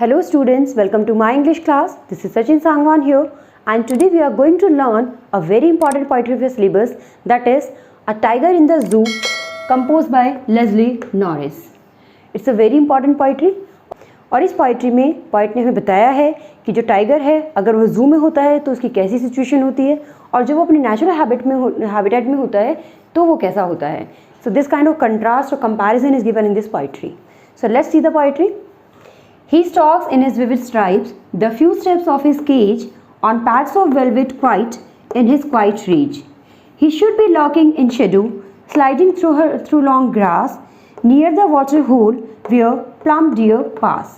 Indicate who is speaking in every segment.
Speaker 1: Hello students, welcome to my English class. This is Sachin Sangwan here, and today we are going to learn a very important poetry of your syllabus, that is A Tiger in the Zoo, composed by Leslie Norris. It's a very important poetry. और इस poetry में poet ने हमें बताया है कि जो tiger है अगर वह जू में होता है तो उसकी कैसी सिचुएशन होती है, और जब वो अपने नेचुरल हैबिटेट में होता है तो वो कैसा होता है. So this kind of contrast और comparison is given in this poetry. So let's see the poetry. He stalks in his vivid stripes the few steps of his cage on pads of velvet quiet in his quiet reach. He should be lurking in shadow, sliding through long grass near the water hole where plump deer pass.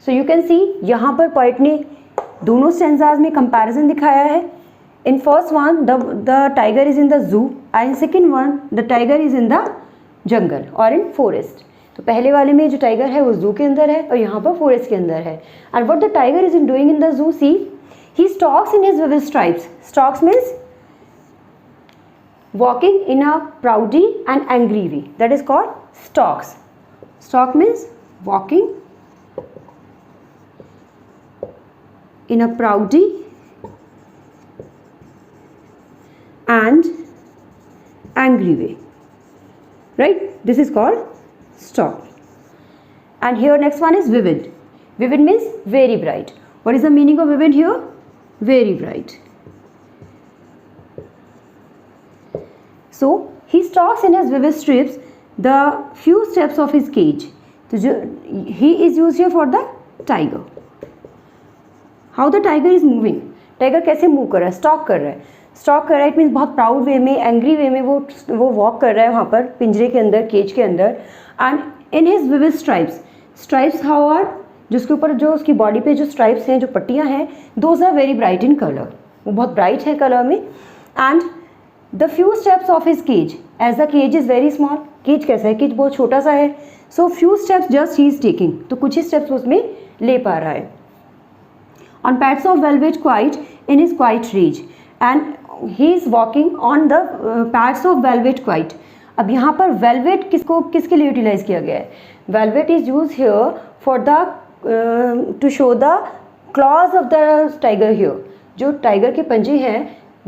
Speaker 1: So you can see यहाँ पर poet ने दोनों stanzas में comparison दिखाया है. In first one the tiger is in the zoo, and in second one the tiger is in the jungle or in forest. तो पहले वाले में जो टाइगर है वो जू के अंदर है और यहाँ पर फॉरेस्ट के अंदर है. And what the tiger is in doing in the zoo, see he stalks in his vivid stripes. Stalks means walking in a proudy and angry way, that is called stalks. Stalk means walking in a proudy and angry way, right? This is called stalk. And here next one is vivid. Vivid means very bright. What is the meaning of vivid here? Very bright. So he stalks in his vivid strips the few steps of his cage. So he is used here for the tiger. How the tiger is moving? Tiger कैसे move कर रहा है? Stalk कर रहा है. Stock कर रहा है, इट मीन्स बहुत प्राउड वे में, एंग्री वे में वो वॉक कर रहा है वहाँ पर पिंजरे के अंदर, केज के अंदर. And in his vivid stripes. Stripes how are, जिसके ऊपर जो उसकी बॉडी पे जो स्ट्राइप्स हैं, जो पट्टियाँ हैं, those are very bright in colour. वो बहुत ब्राइट है कलर में. And the few steps of his cage, as the cage is very small. Cage कैसा है? केज बहुत छोटा सा है. सो फ्यू स्टेप्स जस्ट ही इज टेकिंग, तो कुछ ही स्टेप्स उसमें ले पा रहा है. On pads of velvet quiet in his quiet reach, and he is walking on the pads of velvet quite. अब यहाँ पर velvet किसके लिए यूटिलाइज किया गया है? Velvet is used here for the to show the claws of the tiger here. जो tiger के पंजे हैं,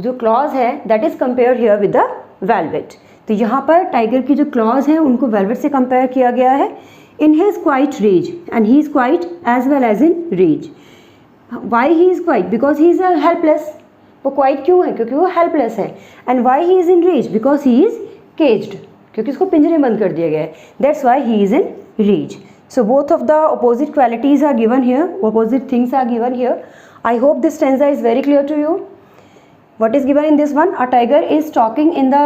Speaker 1: जो claws है, that is compared here with the velvet. तो यहाँ पर टाइगर की जो claws हैं उनको velvet से compare किया गया है. In his quiet rage, and he is quiet as well as in rage. Why he is quiet? Because he is helpless. वो क्वाइट क्यों है? क्योंकि वो हेल्पलेस है. And why he is in rage? Because he is caged, क्योंकि उसको पिंजरे में बंद कर दिया गया है. That's why he is in rage. So both of the opposite qualities are given here, opposite things are given here. I hope this stanza is very clear to you. What is given in this one? A tiger is stalking in the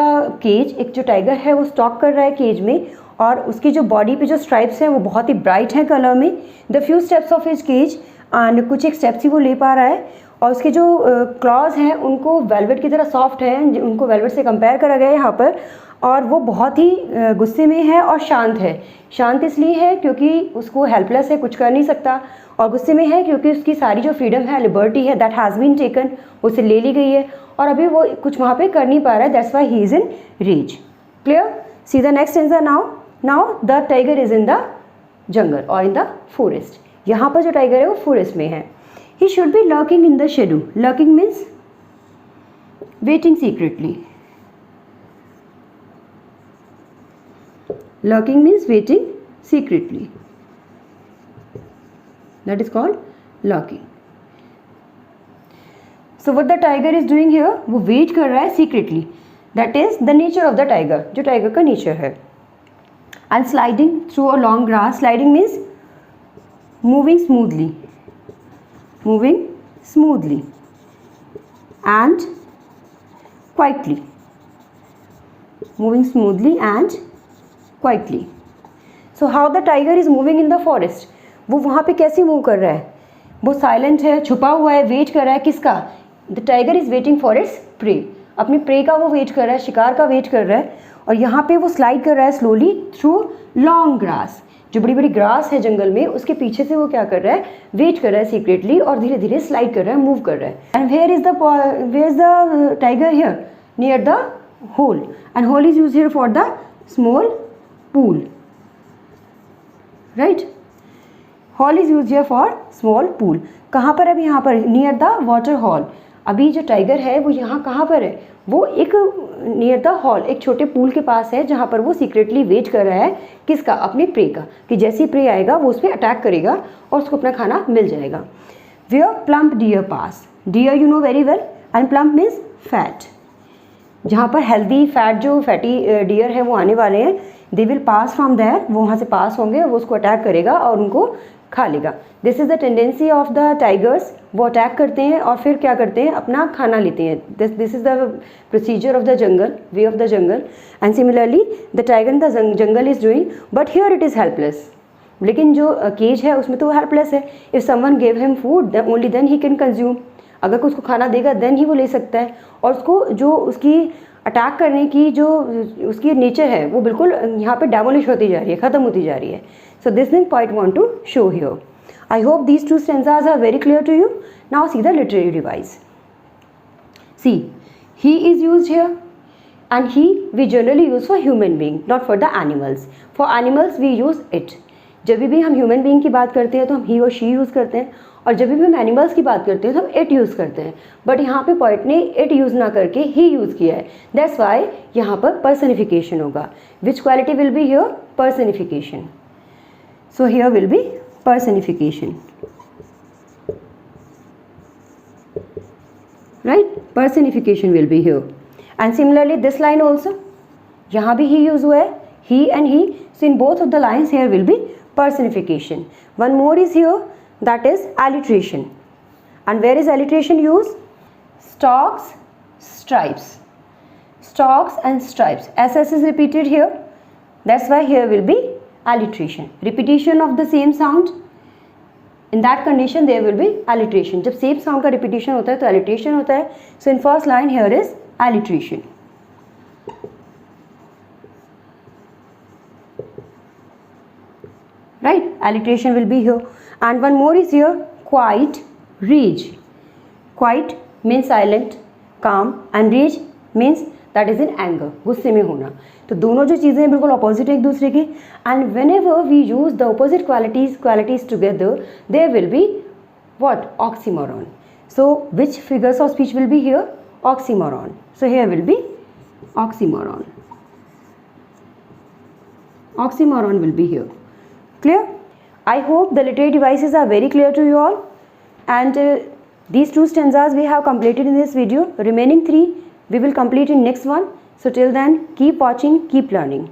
Speaker 1: cage. एक जो tiger है वो stock कर रहा है cage में, और उसकी जो बॉडी पे जो स्ट्राइप्स हैं वो बहुत ही ब्राइट हैं कलर में. The few steps of his cage, and कुछ एक स्टेप्स ही वो ले पा रहा है. और उसके जो क्लॉज हैं उनको वेलवेट की तरह सॉफ्ट है, उनको वेलवेट से कंपेयर करा गया है यहाँ पर. और वो बहुत ही गुस्से में है और शांत है. शांत इसलिए है क्योंकि उसको हेल्पलेस है, कुछ कर नहीं सकता. और गुस्से में है क्योंकि उसकी सारी जो फ्रीडम है, लिबर्टी है, दैट हैज़ बीन टेकन, उसे ले ली गई है, और अभी वो कुछ वहाँ पे कर नहीं पा रहा है. That's why he is in rage. Clear? See the next stanza now. Now the tiger is in the jungle और इन द फॉरेस्ट. यहाँ पर जो टाइगर है वो फॉरेस्ट में है. He should be lurking in the shadow. Lurking means waiting secretly. Lurking means waiting secretly. That is called lurking. So what the tiger is doing here? वो wait कर रहा है secretly. That is the nature of the tiger. जो tiger का nature है. And sliding through a long grass. Sliding means moving smoothly. Moving smoothly and quietly. Moving smoothly and quietly. So how the tiger is moving in the forest? वो वहाँ पे कैसे move कर रहा है? वो साइलेंट है, छुपा हुआ है, वेट कर रहा है. किसका? The tiger is waiting for its prey. अपनी प्रे का वो वेट कर रहा है, शिकार का वेट कर रहा है. और यहाँ पे वो स्लाइड कर रहा है स्लोली थ्रू लॉन्ग ग्रास. जो बड़ी बड़ी ग्रास है जंगल में, उसके पीछे से वो क्या कर रहा है? वेट कर रहा है सीक्रेटली, और धीरे धीरे स्लाइड कर रहा है, मूव कर रहा है. And where is the tiger here? Near the hole. And hole is use here for the small pool, right? Hole is use here for small pool. कहाँ पर अभी? यहाँ पर नियर द वाटर हॉल। अभी जो टाइगर है वो यहाँ कहाँ पर है? वो एक नियर द हॉल, एक छोटे पूल के पास है जहाँ पर वो सीक्रेटली वेट कर रहा है किसका? अपने प्रे का, कि जैसे ही प्रे आएगा वो उस पर अटैक करेगा और उसको अपना खाना मिल जाएगा। Where plump deer pass. Deer you know very well, and plump means fat. जहाँ पर हेल्दी फैट जो फैटी डियर है वो आने वाले हैं, they will pass from there, वो वहाँ से पास होंगे और वो उसको अटैक करेगा और उनको खा लेगा। This is the tendency of the tigers, वो अटैक करते हैं और फिर क्या करते हैं? अपना खाना लेते हैं। This is the procedure of the jungle, way of the jungle, and similarly the tiger in the jungle is doing, but here it is helpless. लेकिन जो केज है उसमें तो वो हेल्पलेस है। If someone gave him food only then he can consume, अगर कोई उसको खाना देगा देन ही वो ले सकता है। और उसको जो उसकी अटैक करने की जो उसकी नेचर है वो बिल्कुल यहाँ पे डेमोलिश होती जा रही है, ख़त्म होती जा रही है। So this thing point want to show here. I hope these two stanzas are very clear to you. Now see the literary device. See, he is used here, and he we generally use for human being, not for the animals. For animals we use it. जब भी हम human being की बात करते हैं तो हम ही और शी यूज़ करते हैं, और जब भी हम एनिमल्स की बात करते हैं तो हम इट यूज़ करते हैं। बट यहाँ पे पोएट ने इट यूज़ ना करके ही यूज़ किया है, दैट्स वाई यहाँ पर पर्सनिफिकेशन होगा। Which quality will be here? Personification. So here will be personification, right? Personification will be here. And similarly this line also, यहाँ भी ही यूज हुआ है, he and he, so in both of the lines here will be personification. One more is here, that is alliteration. And where is alliteration used? Stalks, stripes. Stalks and stripes. SS is repeated here. That's why here will be alliteration. Repetition of the same sound. In that condition there will be alliteration. जब same sound का repetition होता है तो alliteration होता है. So in first line here is alliteration. Right, alliteration will be here. And one more is here, quiet, rage. Quiet means silent, calm, and rage means that is in anger, गुस्से में होना। तो दोनों जो चीज़ें हैं बिल्कुल opposite एक दूसरे के। And whenever we use the opposite qualities together, there will be what? Oxymoron. So which figures of speech will be here? Oxymoron. So here will be oxymoron. Oxymoron will be here. Clear? I hope the literary devices are very clear to you all, and these two stanzas we have completed in this video. Remaining 3 we will complete in next one. So till then, keep watching, keep learning.